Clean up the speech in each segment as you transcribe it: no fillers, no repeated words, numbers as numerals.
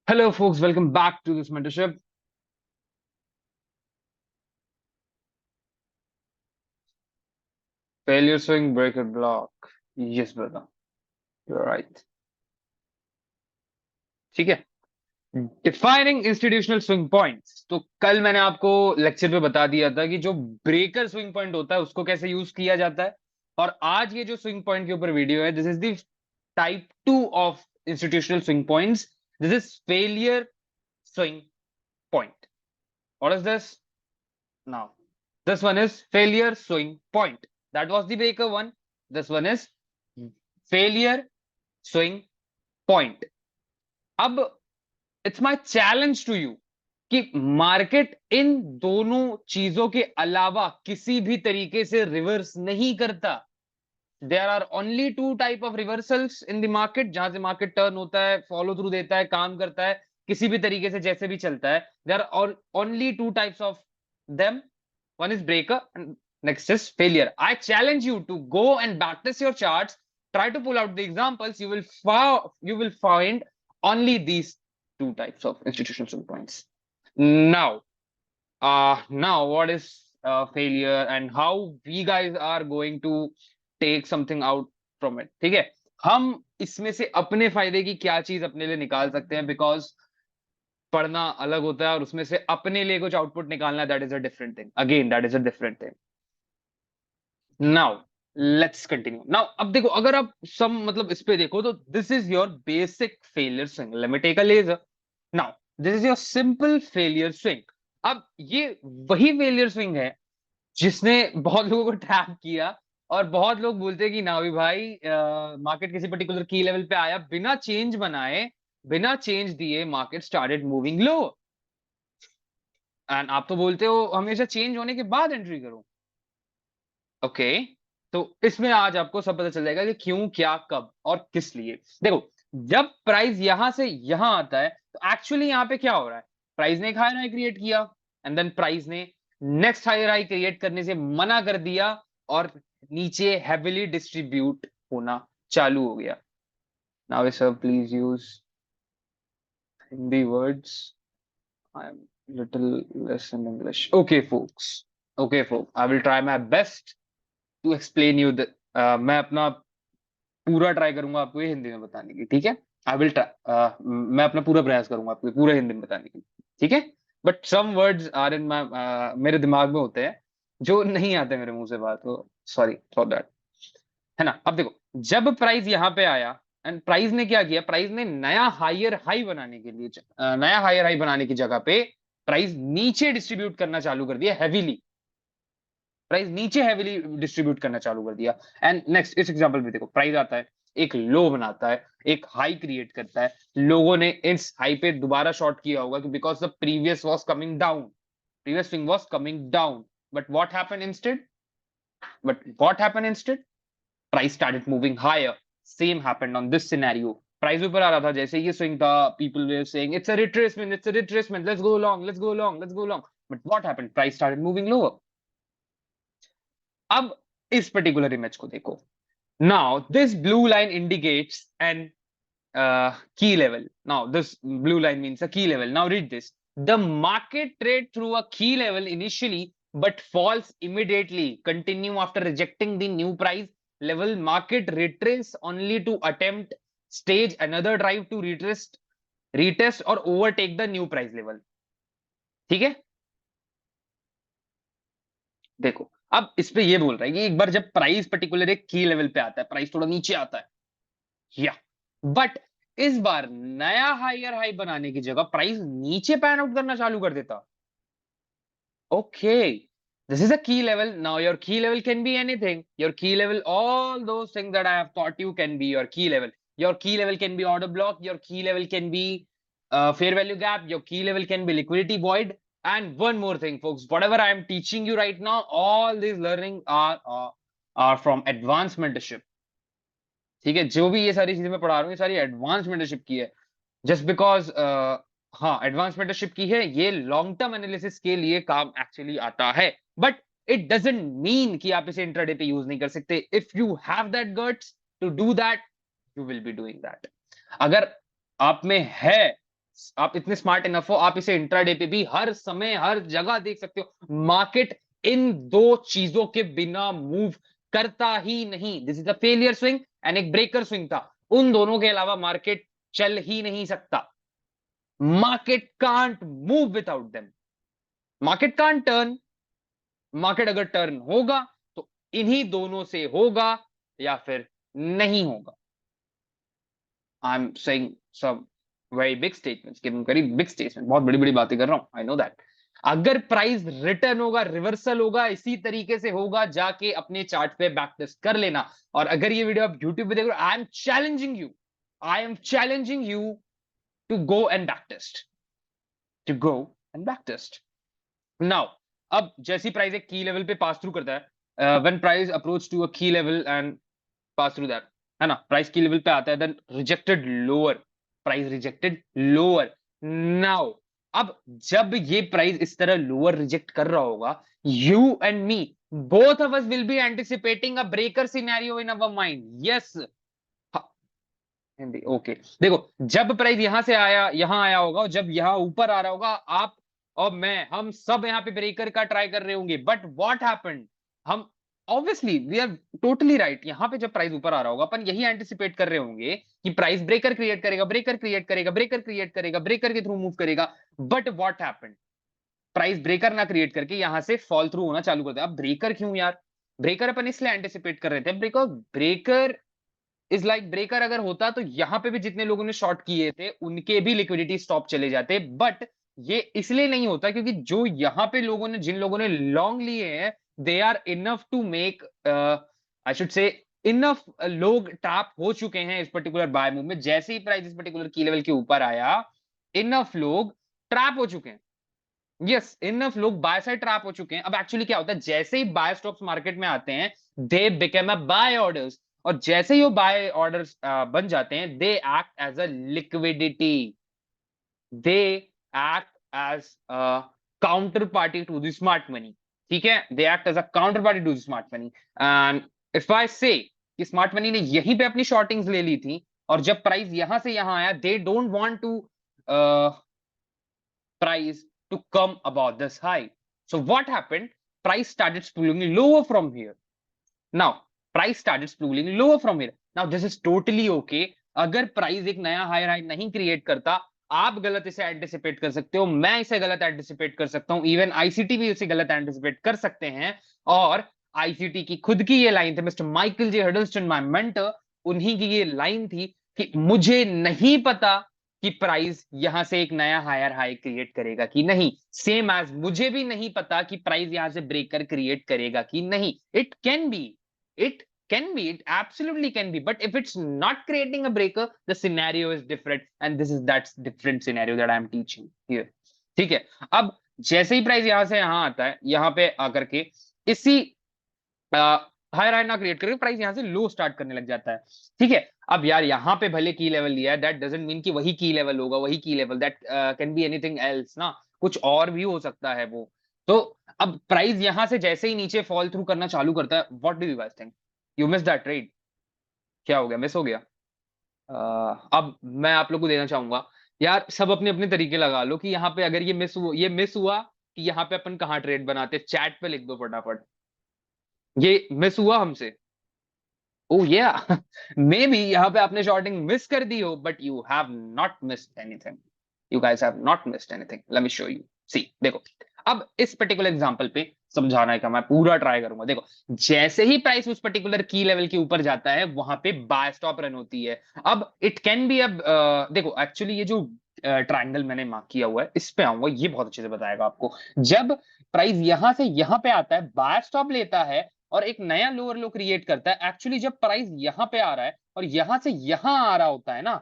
Hello, folks. Welcome back to this mentorship. Failure swing, breaker block. Yes, brother. You're right. ठीक है. Defining institutional swing points. तो कल मैंने आपको lecture पे बता दिया था कि जो ब्रेकर स्विंग पॉइंट होता है उसको कैसे यूज किया जाता है. और आज ये जो स्विंग पॉइंट के ऊपर वीडियो है, this is the type 2 of institutional swing points. This is failure swing point. What is this? Now, this one is failure swing point. That was the breaker one. This one is failure swing point. अब it's my challenge to you कि market इन दोनों चीजों के अलावा किसी भी तरीके से रिवर्स नहीं करता. There are only two type of reversals in the market, जहां से मार्केट टर्न होता है, फॉलो थ्रू देता है, काम करता है, किसी भी तरीके से जैसे भी चलता है. There are only two types of them. One is breaker and next is failure. I challenge you to go and backtest your charts. Try to pull out the examples. You will find only these two types of institutional swing points. Now what is failure and how we guys are going to take something out from it. ठीक है. हम इसमें से अपने फायदे की क्या चीज अपने लिए निकाल सकते हैं, बिकॉज पढ़ना अलग होता है और उसमें से अपने लिए कुछ आउटपुट निकालना, that is a different thing. Again that is a different thing. Now let's continue. Now अब देखो, अगर आप सम मतलब इस पे देखो तो this is your basic failure swing. Let me take a laser. Now this is your simple failure swing. अब ये वही फेलियर स्विंग है जिसने बहुत लोगों को ट्रैप किया. और बहुत लोग बोलते हैं कि ना भी भाई, मार्केट किसी पर्टिकुलर की लेवल पे आया, बिना चेंज बनाए, बिना चेंज दिए market started moving low. And आप तो बोलते हो हमेशा चेंज होने के बाद एंट्री करो. ओके. तो इसमें आज आपको सब पता चल जाएगा कि क्यों, क्या, कब और किस लिए. देखो, जब प्राइस यहां से यहां आता है तो एक्चुअली यहां पे क्या हो रहा है. प्राइस ने एक हायर हाई क्रिएट किया एंड देन प्राइस ने नेक्स्ट हायर हाई क्रिएट करने से मना कर दिया और नीचे हैवीली डिस्ट्रीब्यूट होना चालू हो गया. Now sir please use Hindi words. I am little less in English. Okay folks. Okay folks, I will try my best to explain you. मैं अपना पूरा ट्राई करूंगा आपको ये हिंदी में बताने की. ठीक है. I will try. मैं अपना पूरा प्रयास करूंगा आपको पूरा हिंदी में बताने की. ठीक है. But some words are in my, मेरे दिमाग में होते हैं जो नहीं आते मेरे मुंह से बात, तो सॉरी फॉर दैट. है ना. अब देखो, जब प्राइस यहाँ पे आया एंड प्राइस ने क्या किया, प्राइस ने नया हायर हाई बनाने के लिए, नया हायर हाई बनाने की जगह पे प्राइस नीचे डिस्ट्रीब्यूट करना चालू कर दिया हैवीली. प्राइस नीचे हैवीली डिस्ट्रीब्यूट करना चालू कर दिया. एंड नेक्स्ट इस एग्जांपल में देखो, प्राइस आता है, एक लो बनाता है, एक हाई क्रिएट करता है. लोगों ने इस हाई पे दोबारा शॉर्ट किया होगा because the previous was coming down, previous swing was coming down. But what happened instead, price started moving higher. Same happened on this scenario. Price ऊपर आ रहा था, जैसे ये स्विंग था, people were saying it's a retracement, it's a retracement, let's go long, let's go long, let's go long. But what happened, price started moving lower. अब इस particular image को देखो. Now this blue line indicates an key level. Now this blue line means a key level. Now read this. The market trade through a key level initially but falls immediately. Continue after rejecting the new price level. Market retrace only to attempt stage another drive to retest or overtake the new price level. ठीक है. देखो, अब इस पे ये बोल रहा है कि एक बार जब प्राइस पर्टिकुलर एक की लेवल पे आता है, प्राइस थोड़ा नीचे आता है, या बट इस बार नया हायर हाई बनाने की जगह प्राइस नीचे पैन आउट करना चालू कर देता. Okay. This is a key level. Now your key level can be anything. Your key level, all those things that I have taught you can be your key level. Your key level can be order block. Your key level can be fair value gap. Your key level can be liquidity void. And one more thing, folks, whatever I am teaching you right now, all these learning are from advanced mentorship. ठीक है. जो भी ये सारी चीजें मैं पढ़ा रहा हूँ, ये सारी एडवांस मेंटरशिप की है. जस्ट बिकॉज, हाँ, एडवांस मेंटरशिप की है, ये लॉन्ग टर्म एनालिसिस के लिए काम एक्चुअली आता है. बट इट डजंट मीन कि आप इसे इंट्राडे पे यूज नहीं कर सकते. If you have that guts to do that, you will be doing that. अगर आप में है आप इतने स्मार्ट इनफ हो, आप इसे इंट्राडे पे भी हर समय हर जगह देख सकते हो। मार्केट इन दो चीजों के बिना मूव करता ही नहीं। This is a failure swing and एक ब्रेकर स्विंग था। उन दोनों के अलावा मार्केट चल ही नहीं सकता। Market can't move without them. Market can't turn. Market अगर टर्न होगा तो इन्हीं दोनों से होगा या फिर नहीं होगा। I am saying some very big statements, giving very big statement, बहुत बड़ी बड़ी बातें कर रहा हूं, आई नो दैट। अगर प्राइस रिटर्न होगा, रिवर्सल होगा, इसी तरीके से होगा, जाके अपने चार्ट पे बैक टेस्ट कर लेना। और अगर ये वीडियो आप यूट्यूब पे देख रहे हो, I am challenging you, I am challenging you to go and back test, to go and back test now. अब जैसी प्राइस एक की लेवल पे पास थ्रू करता है, when price approach to a key level and pass through that, है ना, price key level पे आता है, then rejected lower, price rejected lower. Now अब जब ये प्राइस इस तरह लोअर रिजेक्ट कर रहा होगा, you and me both of us will be anticipating a breaker scenario in our mind. Yes, Hindi okay. देखो, जब प्राइस यहां से आया, यहां आया होगा, और जब यहां ऊपर आ रहा होगा, आप और मैं, हम सब यहाँ पे ब्रेकर का ट्राई कर रहे होंगे। बट व्हाट हैपेंड, हम obviously we are totally right, यहाँ पे जब प्राइस ऊपर आ रहा होगा, अपन यही एंटिसिपेट कर रहे होंगे कि प्राइस ब्रेकर क्रिएट करेगा, ब्रेकर क्रिएट करेगा, ब्रेकर क्रिएट करेगा, ब्रेकर के थ्रू मूव करेगा। But what happened, price breaker ना क्रिएट करके यहां से फॉल थ्रू होना चालू कर दिया। अब ब्रेकर क्यों यार, ब्रेकर अपन इसलिए एंटिसिपेट कर रहे थे, because breaker is like, breaker अगर होता तो यहां पे भी जितने लोगों ने शॉर्ट किए थे उनके भी लिक्विडिटी स्टॉप चले जाते। बट ये इसलिए नहीं होता क्योंकि जो यहां पे लोगों ने, जिन लोगों ने लॉन्ग लिए हैं, they are enough to make, I should say, enough लोग ट्रैप हो चुके हैं इस पर्टिकुलर बाय मूव में। जैसे ही प्राइस इस पर्टिकुलर की लेवल के ऊपर आया, इनफ लोग ट्रैप हो चुके हैं। यस, इनफ लोग बाय साइड ट्रैप हो चुके हैं। अब एक्चुअली क्या होता है, जैसे ही बाय स्टॉक्स मार्केट में आते हैं, they become a buy orders, और जैसे ही वो बाय ऑर्डर्स बन जाते हैं, they act as a liquidity, they act as a counter party to the smart money. ठीक है, they act as a counter party to the smart money. And if I say कि smart money ने यहीं पे अपनी शॉर्टिंग्स ले ली थी, और जब प्राइस यहां से यहां आया, they don't want to price to come above this high. So what happened? Price started spooling lower from here. Now, price started spooling lower from here. Now, this is totally okay. अगर price एक नया higher high नहीं create करता, आप गलत इसे anticipate कर सकते हो, मैं इसे गलत एंटिसिपेट कर सकता हूं, इवन आईसीटी भी इसे गलत एंटिसिपेट कर सकते हैं। और आईसीटी की खुद की ये लाइन थी, mister Michael J Huddleston, my mentor, उन्हीं की ये लाइन थी कि मुझे नहीं पता कि प्राइस यहां से एक नया हायर हाई क्रिएट करेगा कि नहीं। सेम एज मुझे भी नहीं पता कि प्राइस यहां से ब्रेकर क्रिएट करेगा कि नहीं। It can be, it can be, it absolutely can be, but if it's not creating a breaker, the scenario is different, and this is that different scenario that I am teaching here. ठीक है, अब जैसे ही price यहां से यहां आता है, यहां पे आकर के इसी हायर हाई ना क्रिएट करके प्राइस यहां से लो स्टार्ट करने लग जाता है। ठीक है, अब यार यहां पे भले की लेवल लिया है, दैट डजंट मीन कि वही की लेवल होगा, वही की level, that can be anything else ना, कुछ और भी हो सकता है वो। तो अब प्राइस यहां से जैसे ही नीचे फॉल थ्रू करना चालू करता है, what do you guys think, you miss that trade, क्या हो गया, मिस हो गया। अब मैं आप लोग को देना चाहूंगा, यार सब अपने अपने तरीके लगा लो कि यहाँ पे अगर ये मिस हुआ कि यहाँ पे अपन कहाँ ट्रेड बनाते, चैट पे लिख दो फटाफट, ये मिस हुआ हमसे। ओह या, मे बी यहाँ पे आपने शॉर्टिंग मिस कर दी हो, but you have not missed anything, you guys have not missed anything. Let me show you, see देखो, अब इस पर्टिकुलर एग्जांपल पे समझाने का मैं पूरा ट्राई करूंगा। देखो, जैसे ही प्राइस उस पर्टिकुलर की लेवल के ऊपर जाता है, वहां पे बाय स्टॉप रन होती है। अब इट कैन बी, अब देखो एक्चुअली ये जो ट्रायंगल मैंने मार्क किया हुआ है, इस पे आऊंगा, ये बहुत अच्छे से बताएगा आपको। जब प्राइस यहां से यहां पे आता है, बाय स्टॉप लेता है और एक नया लोअर लो क्रिएट करता है, एक्चुअली जब प्राइस यहां पे आ रहा है और यहां से यहां आ रहा होता है ना,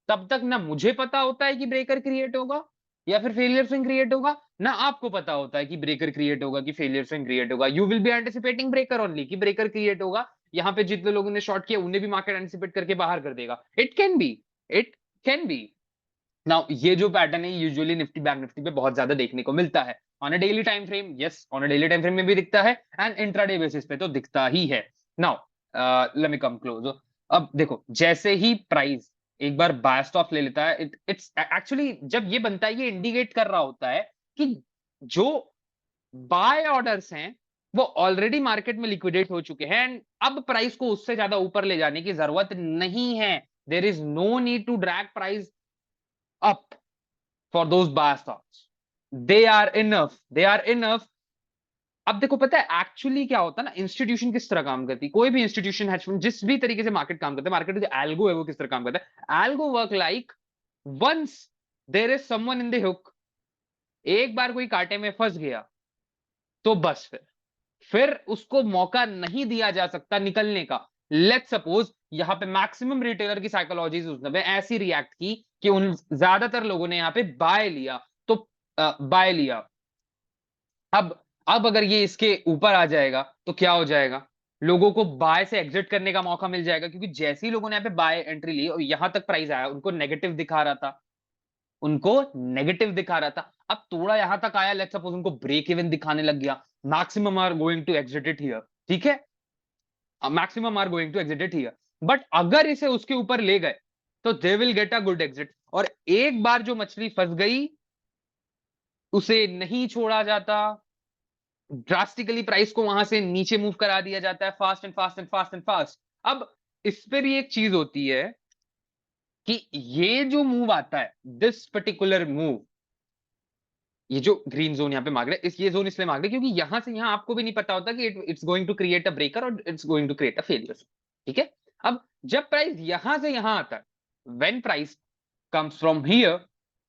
तब तक ना मुझे पता होता है कि ब्रेकर क्रिएट होगा या फिर फेलियर स्विंग क्रिएट होगा, ना आपको पता होता है कि ब्रेकर क्रिएट होगा कि फेलियर स्विंग क्रिएट होगा। You will B anticipating breaker only, कि ब्रेकर क्रिएट होगा, यहाँ पे जितने लोगों ने शॉर्ट किया उन्हें भी मार्केट एंटिसिपेट करके बाहर कर देगा। It can be, it can be. Now ये जो पैटर्न है, यूजुअली निफ्टी बैंक निफ्टी पे बहुत ज्यादा देखने को मिलता है on a daily time frame. Yes, on a daily time frame में भी दिखता है, एंड इंट्राडे बेसिस पे तो दिखता ही है। Now let me come close. अब देखो, जैसे ही प्राइस एक बार बाय स्टॉप ले लेता है, इट्स एक्चुअली जब ये बनता है, ये इंडिकेट कर रहा होता है कि जो बाय ऑर्डर्स हैं वो ऑलरेडी मार्केट में लिक्विडेट हो चुके हैं एंड अब प्राइस को उससे ज्यादा ऊपर ले जाने की जरूरत नहीं है। There is no need to drag price up for those buy stocks, they are enough. अब देखो पता है एक्चुअली क्या होता है ना, इंस्टीट्यूशन किस तरह काम करती है, कोई भी इंस्टीट्यूशन हेज फंड जिस भी तरीके से मार्केट काम करता है, मार्केट में जो एल्गो है वो किस तरह काम करता है, algo work like once there is someone in the hook, एक बार कोई कांटे में फंस गया तो बस फिर उसको मौका नहीं दिया जा सकता निकलने का। लेट्स सपोज यहां पे मैक्सिमम रिटेलर की साइकोलॉजी उसने ऐसी रिएक्ट की कि उन ज्यादातर लोगों ने यहां पे बाय लिया, तो बाय लिया। अब अगर ये इसके ऊपर आ जाएगा तो क्या हो जाएगा, लोगों को बाय से एग्जिट करने का मौका मिल जाएगा, क्योंकि जैसे ही लोगों ने यहाँ पे बाय एंट्री ली और यहां तक प्राइस आया उनको नेगेटिव दिखा रहा था, उनको नेगेटिव दिखा रहा था। अब थोड़ा यहां तक आया, लेट्स सपोज उनको ब्रेक इवन दिखाने लग गया, maximum are going to exit it here, ठीक है, maximum are going to exit it here. But अगर इसे उसके ऊपर ले गए तो they will get a good exit, और एक बार जो मछली फंस गई उसे नहीं छोड़ा जाता, ड्रास्टिकली प्राइस को वहां से नीचे मूव करा दिया जाता है, fast and fast and fast and fast. अब इस पे भी एक चीज होती है कि ये जो मूव आता है, दिस पर्टिकुलर मूव, ये जो ग्रीन जोन यहाँ पे मांग रहे हैं, इस ये जोन इसलिए मांग रहे हैं क्योंकि यहां से यहां आपको भी नहीं पता होता कि it's going to create a breaker और it's going to create a failure, ठीक है। अब जब प्राइस यहां से यहां आता है, when price comes from here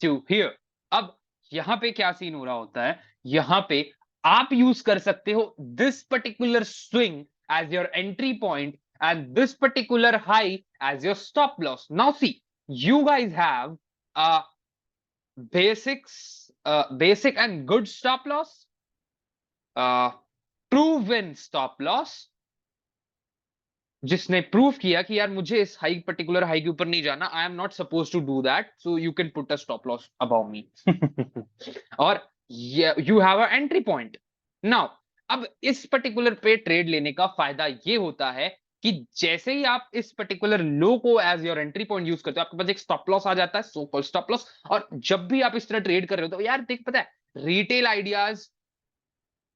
to here, अब यहां पे क्या सीन हो रहा होता है, यहां पे आप यूज कर सकते हो this particular swing as your entry point and this particular high as your stop loss. Now see, you guys have a basic and good stop loss, proven stop loss, जिसने प्रूव किया कि यार मुझे इस high particular high के ऊपर नहीं जाना, I am not suppose to do that, so you can put a stop loss above me और you have a entry point. Now अब इस पर्टिकुलर पे ट्रेड लेने का फायदा ये होता है कि जैसे ही आप इस पर्टिकुलर लो को as your entry point use करते हो, आपके पास एक स्टॉप लॉस आ जाता है, सो कॉल्ड स्टॉप लॉस। और जब भी आप इस तरह ट्रेड कर रहे हो तो यार देख पता है रिटेल आइडियाज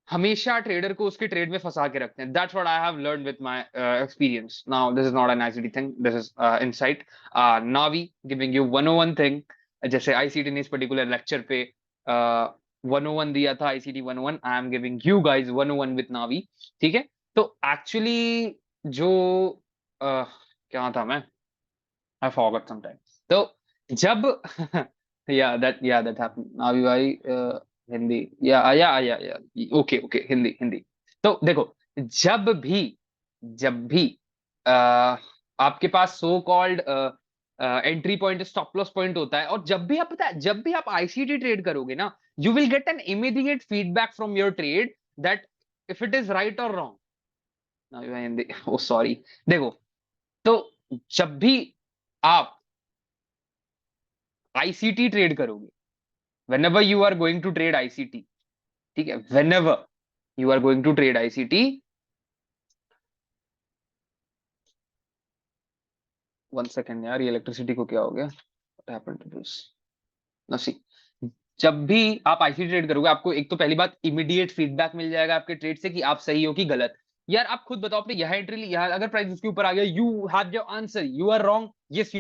हमेशा ट्रेडर को उसके ट्रेड में फंसा के रखते हैं। That's what I have learned with my experience. Now this is not an ICT thing, this is insight Navi giving you 101 thing. जैसे आईसीटी ने इस पर्टिकुलर लेक्चर पे 101 दिया था, ICT 101, I am giving you guys 101 with Navi, ठीक है। तो एक्चुअली जो क्या था मैं, आई फॉरगॉट समटाइम। तो जब या दैट हैपेंड नावी भाई, हिंदी या ओके ओके, हिंदी हिंदी। तो देखो, जब भी जब भी आपके पास so called entry point stop loss point होता है, और जब भी आप पता है जब भी आप आईसीटी ट्रेड करोगे ना, you will get an immediate feedback from your trade that if it is right और रॉन्ग। हिंदी, ओ सॉरी। देखो, तो जब भी आप आईसीटी ट्रेड करोगे, whenever you are going to trade ICT, ठीक है, whenever you are going to trade ICT, one second यार, ये इलेक्ट्रिसिटी को क्या हो गया, what happened to this, now see, जब भी आप आईसीटी ट्रेड करोगे आपको एक तो पहली बात इमीडिएट फीडबैक मिल जाएगा आपके ट्रेड से कि आप सही हो कि गलत। यार आप खुद बताओ, आपने यह एंट्री ली, यहाँ अगर प्राइस उसके ऊपर आ गया, you have your answer, you are wrong, yes